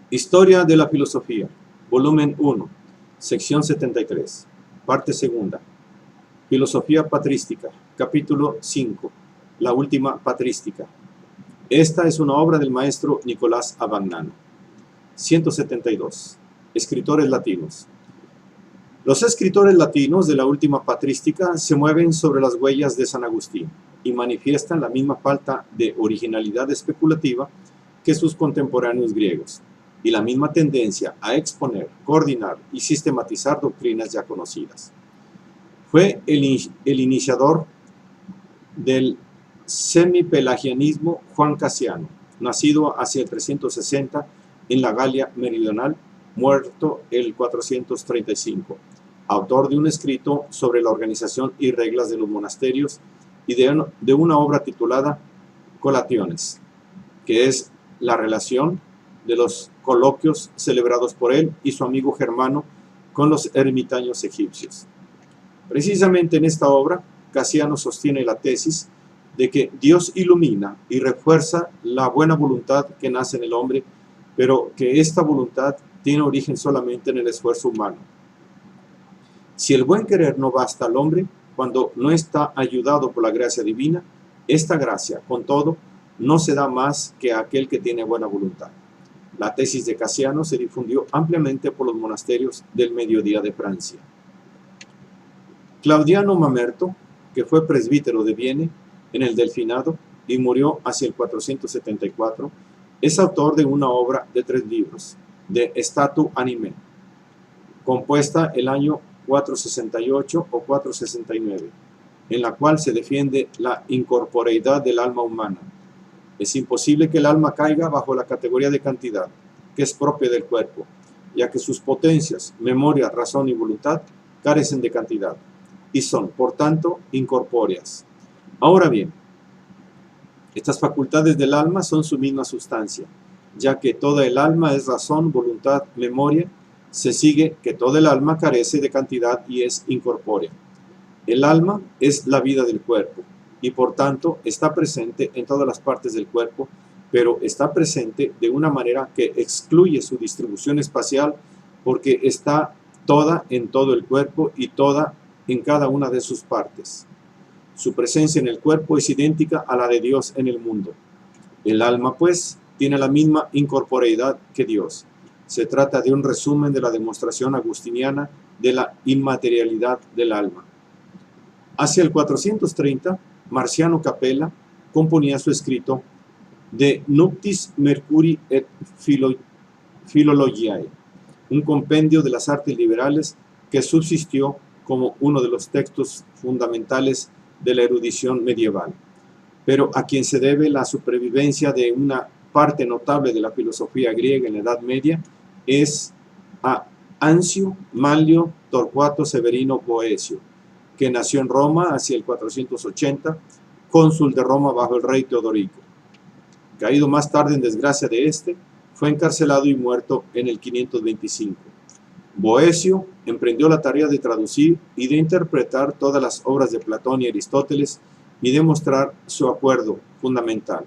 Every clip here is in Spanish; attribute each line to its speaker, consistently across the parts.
Speaker 1: Historia de la filosofía, volumen 1, sección 73, parte segunda. Filosofía patrística, capítulo 5, la última patrística. Esta es una obra del maestro Nicolás Abagnano. 172. Escritores latinos. Los escritores latinos de la última patrística se mueven sobre las huellas de San Agustín y manifiestan la misma falta de originalidad especulativa que sus contemporáneos griegos, y la misma tendencia a exponer, coordinar y sistematizar doctrinas ya conocidas. Fue el iniciador del semipelagianismo Juan Casiano, nacido hacia el 360 en la Galia Meridional, muerto el 435, autor de un escrito sobre la organización y reglas de los monasterios y de una obra titulada Colaciones, que es la relación de los coloquios celebrados por él y su amigo Germano con los ermitaños egipcios. Precisamente en esta obra, Casiano sostiene la tesis de que Dios ilumina y refuerza la buena voluntad que nace en el hombre, pero que esta voluntad tiene origen solamente en el esfuerzo humano. Si el buen querer no basta al hombre, cuando no está ayudado por la gracia divina, esta gracia, con todo, no se da más que a aquel que tiene buena voluntad. La tesis de Casiano se difundió ampliamente por los monasterios del mediodía de Francia. Claudiano Mamerto, que fue presbítero de Vienne en el Delfinado y murió hacia el 474, es autor de una obra de 3 libros, de Statu Animae, compuesta el año 468 o 469, en la cual se defiende la incorporeidad del alma humana. Es imposible que el alma caiga bajo la categoría de cantidad, que es propia del cuerpo, ya que sus potencias, memoria, razón y voluntad carecen de cantidad, y son, por tanto, incorpóreas. Ahora bien, estas facultades del alma son su misma sustancia, ya que toda el alma es razón, voluntad, memoria, se sigue que toda el alma carece de cantidad y es incorpórea. El alma es la vida del cuerpo, y por tanto está presente en todas las partes del cuerpo, pero está presente de una manera que excluye su distribución espacial, porque está toda en todo el cuerpo y toda en cada una de sus partes. Su presencia en el cuerpo es idéntica a la de Dios en el mundo. El alma, pues, tiene la misma incorporeidad que Dios. Se trata de un resumen de la demostración agustiniana de la inmaterialidad del alma. Hacia el 430, Marciano Capella componía su escrito De Nuptiis Mercuri et Philologiae, un compendio de las artes liberales que subsistió como uno de los textos fundamentales de la erudición medieval, pero a quien se debe la supervivencia de una parte notable de la filosofía griega en la Edad Media es a Ancio Manlio Torquato Severino Boecio, que nació en Roma hacia el 480, cónsul de Roma bajo el rey Teodorico. Caído más tarde en desgracia de este, fue encarcelado y muerto en el 525. Boecio emprendió la tarea de traducir y de interpretar todas las obras de Platón y Aristóteles y demostrar su acuerdo fundamental.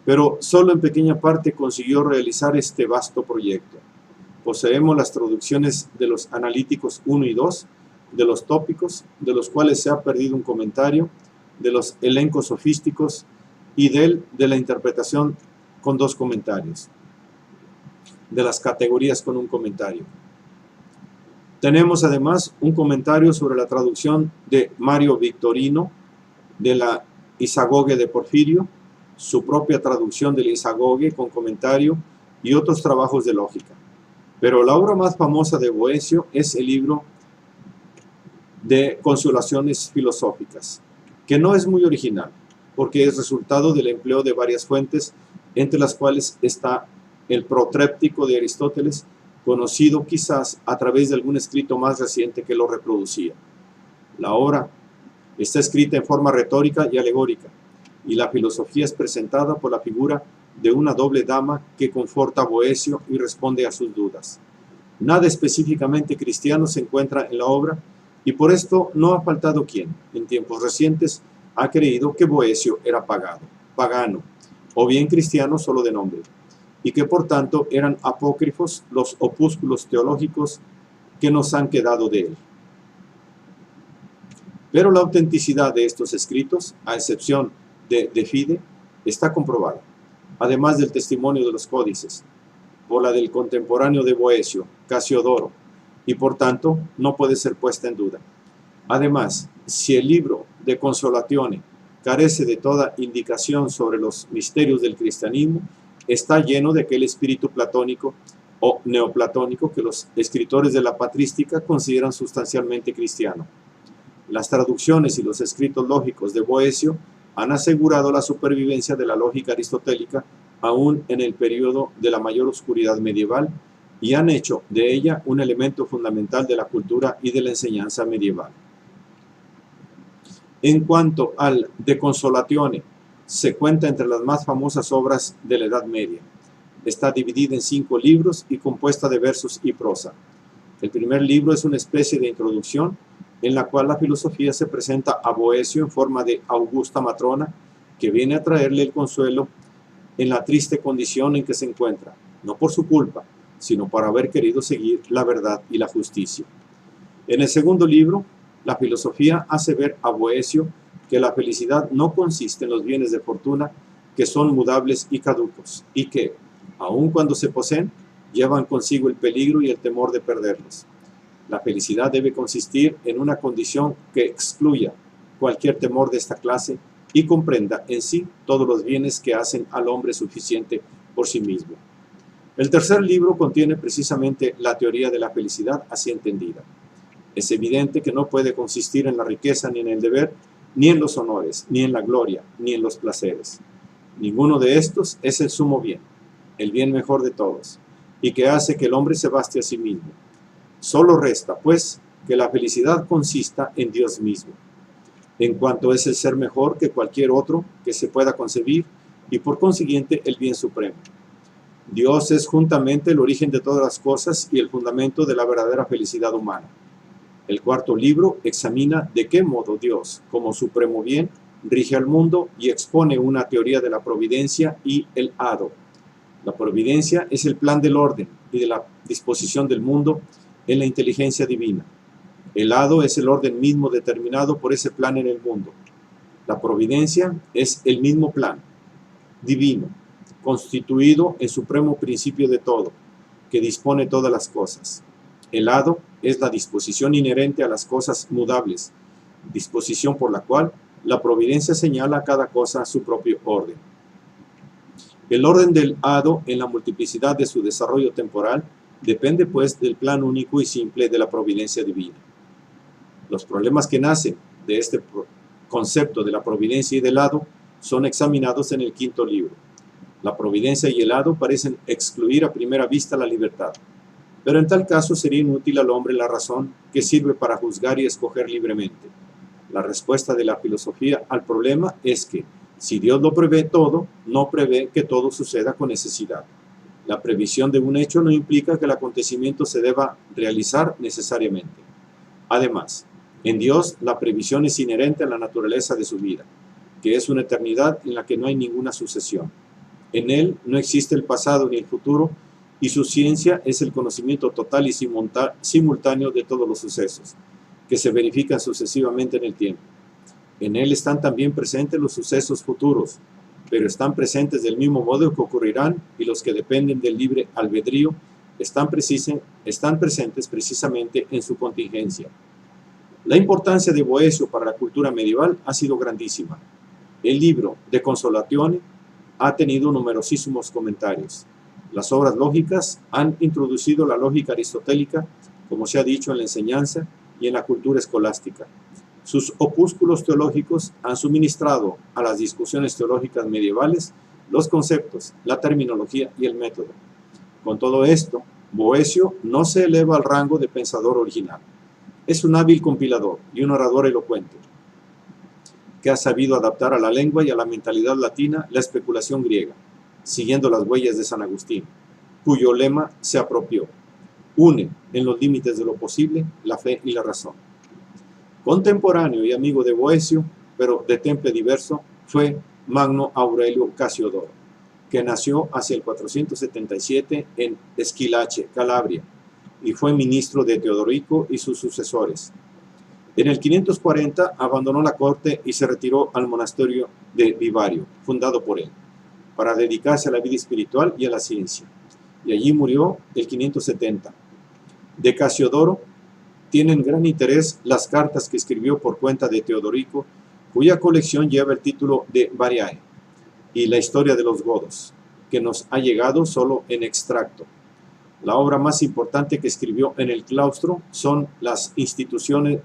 Speaker 1: Pero solo en pequeña parte consiguió realizar este vasto proyecto. Poseemos las traducciones de los analíticos 1 y 2, de los tópicos, de los cuales se ha perdido un comentario, de los elencos sofísticos y de la interpretación con 2 comentarios, de las categorías con un comentario. Tenemos además un comentario sobre la traducción de Mario Victorino de la Isagoge de Porfirio, su propia traducción de la Isagoge con comentario y otros trabajos de lógica. Pero la obra más famosa de Boecio es el libro de Consolaciones Filosóficas, que no es muy original, porque es resultado del empleo de varias fuentes, entre las cuales está el Protréptico de Aristóteles, conocido quizás a través de algún escrito más reciente que lo reproducía. La obra está escrita en forma retórica y alegórica, y la filosofía es presentada por la figura de una doble dama que conforta a Boecio y responde a sus dudas. Nada específicamente cristiano se encuentra en la obra, y por esto no ha faltado quien, en tiempos recientes, ha creído que Boecio era pagano, o bien cristiano solo de nombre. y que por tanto eran apócrifos los opúsculos teológicos que nos han quedado de él. Pero la autenticidad de estos escritos, a excepción de Fide, está comprobada, además del testimonio de los códices, por la del contemporáneo de Boecio, Casiodoro, y por tanto no puede ser puesta en duda. Además, si el libro de Consolatione carece de toda indicación sobre los misterios del cristianismo, está lleno de aquel espíritu platónico o neoplatónico que los escritores de la patrística consideran sustancialmente cristiano. Las traducciones y los escritos lógicos de Boecio han asegurado la supervivencia de la lógica aristotélica aún en el periodo de la mayor oscuridad medieval y han hecho de ella un elemento fundamental de la cultura y de la enseñanza medieval. En cuanto al De Consolatione, se cuenta entre las más famosas obras de la Edad Media. Está dividida en 5 libros y compuesta de versos y prosa. El primer libro es una especie de introducción en la cual la filosofía se presenta a Boecio en forma de augusta matrona que viene a traerle el consuelo en la triste condición en que se encuentra, no por su culpa, sino por haber querido seguir la verdad y la justicia. En el segundo libro, la filosofía hace ver a Boecio que la felicidad no consiste en los bienes de fortuna que son mudables y caducos, y que, aun cuando se poseen, llevan consigo el peligro y el temor de perderlos. La felicidad debe consistir en una condición que excluya cualquier temor de esta clase y comprenda en sí todos los bienes que hacen al hombre suficiente por sí mismo. El tercer libro contiene precisamente la teoría de la felicidad así entendida. Es evidente que no puede consistir en la riqueza ni en el deber, ni en los honores, ni en la gloria, ni en los placeres. Ninguno de estos es el sumo bien, el bien mejor de todos, y que hace que el hombre se baste a sí mismo. Solo resta, pues, que la felicidad consista en Dios mismo, en cuanto es el ser mejor que cualquier otro que se pueda concebir y por consiguiente el bien supremo. Dios es juntamente el origen de todas las cosas y el fundamento de la verdadera felicidad humana. El cuarto libro examina de qué modo Dios, como supremo bien, rige al mundo y expone una teoría de la providencia y el hado. La providencia es el plan del orden y de la disposición del mundo en la inteligencia divina. El hado es el orden mismo determinado por ese plan en el mundo. La providencia es el mismo plan divino, constituido en supremo principio de todo, que dispone todas las cosas. El hado es la disposición inherente a las cosas mudables, disposición por la cual la providencia señala a cada cosa su propio orden. El orden del hado en la multiplicidad de su desarrollo temporal depende pues del plan único y simple de la providencia divina. Los problemas que nacen de este concepto de la providencia y del hado son examinados en el quinto libro. La providencia y el hado parecen excluir a primera vista la libertad, pero en tal caso sería inútil al hombre la razón que sirve para juzgar y escoger libremente. La respuesta de la filosofía al problema es que, si Dios lo prevé todo, no prevé que todo suceda con necesidad. La previsión de un hecho no implica que el acontecimiento se deba realizar necesariamente. Además, en Dios la previsión es inherente a la naturaleza de su vida, que es una eternidad en la que no hay ninguna sucesión. En Él no existe el pasado ni el futuro, y su ciencia es el conocimiento total y simultáneo de todos los sucesos, que se verifican sucesivamente en el tiempo. En Él están también presentes los sucesos futuros, pero están presentes del mismo modo que ocurrirán, y los que dependen del libre albedrío están presentes precisamente en su contingencia. La importancia de Boecio para la cultura medieval ha sido grandísima. El libro De Consolatione ha tenido numerosísimos comentarios. Las obras lógicas han introducido la lógica aristotélica, como se ha dicho, en la enseñanza y en la cultura escolástica. Sus opúsculos teológicos han suministrado a las discusiones teológicas medievales los conceptos, la terminología y el método. Con todo esto, Boecio no se eleva al rango de pensador original. Es un hábil compilador y un orador elocuente, que ha sabido adaptar a la lengua y a la mentalidad latina la especulación griega, siguiendo las huellas de San Agustín, cuyo lema se apropió: une, en los límites de lo posible, la fe y la razón. Contemporáneo y amigo de Boecio, pero de temple diverso, fue Magno Aurelio Casiodoro. que nació hacia el 477 en Esquilache, Calabria, y fue ministro de Teodorico y sus sucesores. En el 540 abandonó la corte y se retiró al monasterio de Vivario, fundado por él, para dedicarse a la vida espiritual y a la ciencia, y allí murió el 570. De Casiodoro tienen gran interés las cartas que escribió por cuenta de Teodorico, cuya colección lleva el título de Variae, y la historia de los godos, que nos ha llegado solo en extracto. La obra más importante que escribió en el claustro son las Institutiones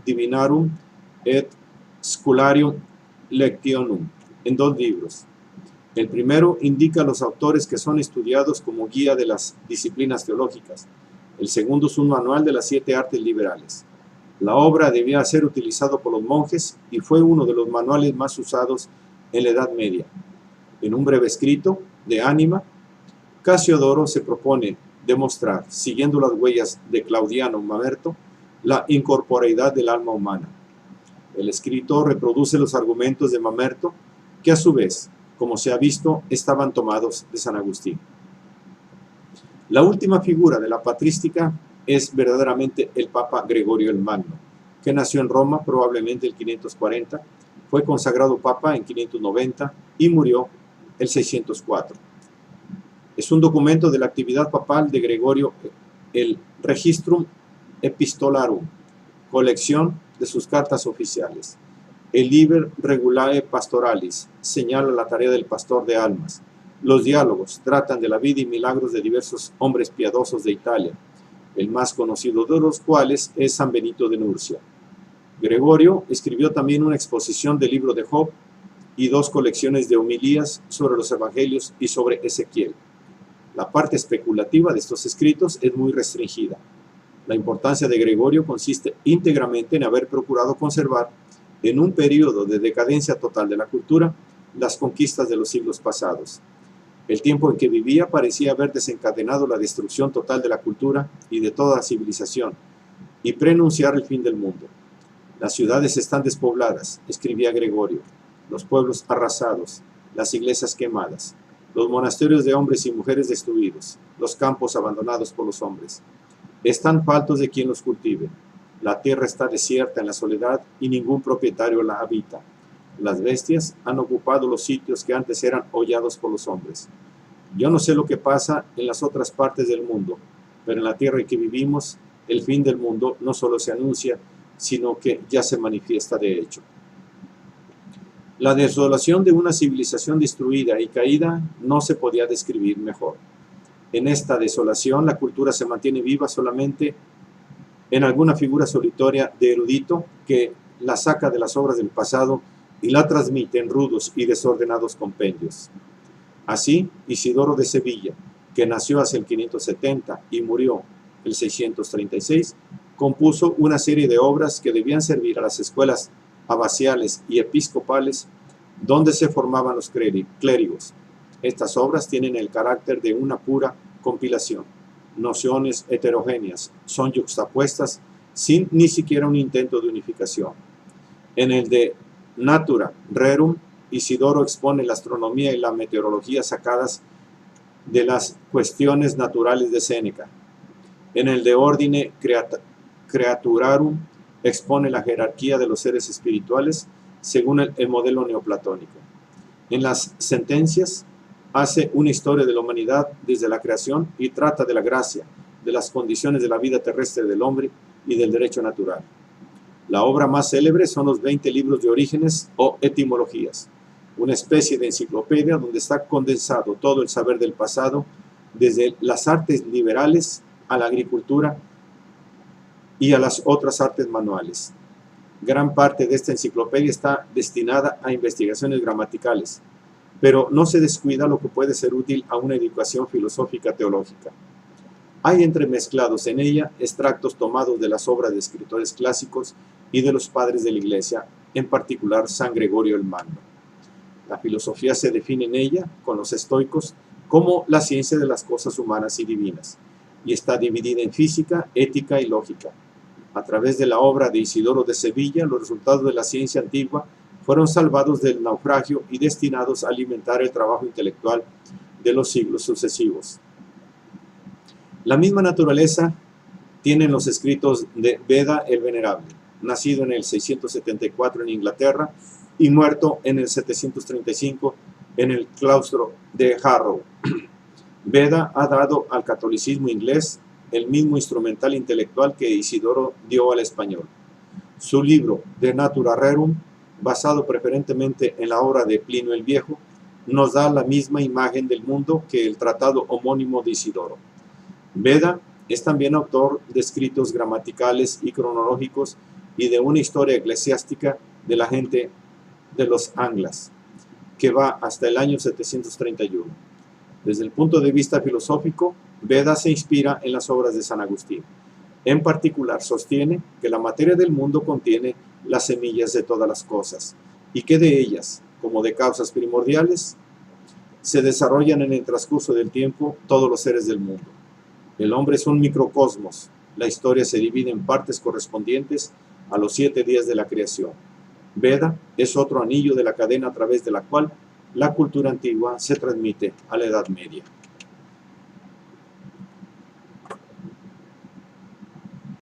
Speaker 1: Divinarum et Schularium Lectionum, en 2 libros. El primero indica a los autores que son estudiados como guía de las disciplinas teológicas. El segundo es un manual de las 7 artes liberales. La obra debía ser utilizada por los monjes y fue uno de los manuales más usados en la Edad Media. En un breve escrito de Ánima, Casiodoro se propone demostrar, siguiendo las huellas de Claudiano Mamerto, la incorporeidad del alma humana. El escrito reproduce los argumentos de Mamerto, que a su vez, como se ha visto, estaban tomados de San Agustín. La última figura de la patrística es verdaderamente el Papa Gregorio el Magno, que nació en Roma probablemente el 540, fue consagrado Papa en 590 y murió el 604. Es un documento de la actividad papal de Gregorio, el Registrum Epistolarum, colección de sus cartas oficiales. El Liber Regulae Pastoralis señala la tarea del pastor de almas. Los diálogos tratan de la vida y milagros de diversos hombres piadosos de Italia, el más conocido de los cuales es San Benito de Nurcia. Gregorio escribió también una exposición del libro de Job y 2 colecciones de homilías sobre los evangelios y sobre Ezequiel. La parte especulativa de estos escritos es muy restringida. La importancia de Gregorio consiste íntegramente en haber procurado conservar, en un periodo de decadencia total de la cultura, las conquistas de los siglos pasados. El tiempo en que vivía parecía haber desencadenado la destrucción total de la cultura y de toda civilización, y preanunciar el fin del mundo. Las ciudades están despobladas, escribía Gregorio, los pueblos arrasados, las iglesias quemadas, los monasterios de hombres y mujeres destruidos, los campos abandonados por los hombres. Están faltos de quien los cultive. La tierra está desierta en la soledad y ningún propietario la habita. Las bestias han ocupado los sitios que antes eran hollados por los hombres. Yo no sé lo que pasa en las otras partes del mundo, pero en la tierra en que vivimos, el fin del mundo no solo se anuncia, sino que ya se manifiesta de hecho. La desolación de una civilización destruida y caída no se podía describir mejor. En esta desolación, la cultura se mantiene viva solamente en alguna figura solitaria de erudito que la saca de las obras del pasado y la transmite en rudos y desordenados compendios. Así, Isidoro de Sevilla, que nació hacia el 570 y murió el 636, compuso una serie de obras que debían servir a las escuelas abaciales y episcopales donde se formaban los clérigos. Estas obras tienen el carácter de una pura compilación. Nociones heterogéneas son yuxtapuestas sin ni siquiera un intento de unificación. En el de Natura Rerum, Isidoro expone la astronomía y la meteorología sacadas de las cuestiones naturales de Séneca. En el de Ordine Creaturarum, expone la jerarquía de los seres espirituales según el modelo neoplatónico. En las Sentencias, hace una historia de la humanidad desde la creación y trata de la gracia, de las condiciones de la vida terrestre del hombre y del derecho natural. La obra más célebre son los 20 libros de orígenes o etimologías, una especie de enciclopedia donde está condensado todo el saber del pasado, desde las artes liberales a la agricultura y a las otras artes manuales. Gran parte de esta enciclopedia está destinada a investigaciones gramaticales, pero no se descuida lo que puede ser útil a una educación filosófica teológica. Hay entremezclados en ella extractos tomados de las obras de escritores clásicos y de los padres de la Iglesia, en particular San Gregorio el Magno. La filosofía se define en ella, con los estoicos, como la ciencia de las cosas humanas y divinas, y está dividida en física, ética y lógica. A través de la obra de Isidoro de Sevilla, los resultados de la ciencia antigua fueron salvados del naufragio y destinados a alimentar el trabajo intelectual de los siglos sucesivos. La misma naturaleza tienen los escritos de Beda el Venerable, nacido en el 674 en Inglaterra y muerto en el 735 en el claustro de Harrow. Beda ha dado al catolicismo inglés el mismo instrumental intelectual que Isidoro dio al español. Su libro De Natura Rerum, basado preferentemente en la obra de Plinio el Viejo, nos da la misma imagen del mundo que el tratado homónimo de Isidoro. Beda es también autor de escritos gramaticales y cronológicos y de una historia eclesiástica de la gente de los Anglas, que va hasta el año 731. Desde el punto de vista filosófico, Beda se inspira en las obras de San Agustín. En particular, sostiene que la materia del mundo contiene las semillas de todas las cosas y que de ellas, como de causas primordiales, se desarrollan en el transcurso del tiempo todos los seres del mundo. El hombre es un microcosmos. La historia se divide en partes correspondientes a los 7 días de la creación. Beda es otro anillo de la cadena a través de la cual la cultura antigua se transmite a la Edad Media.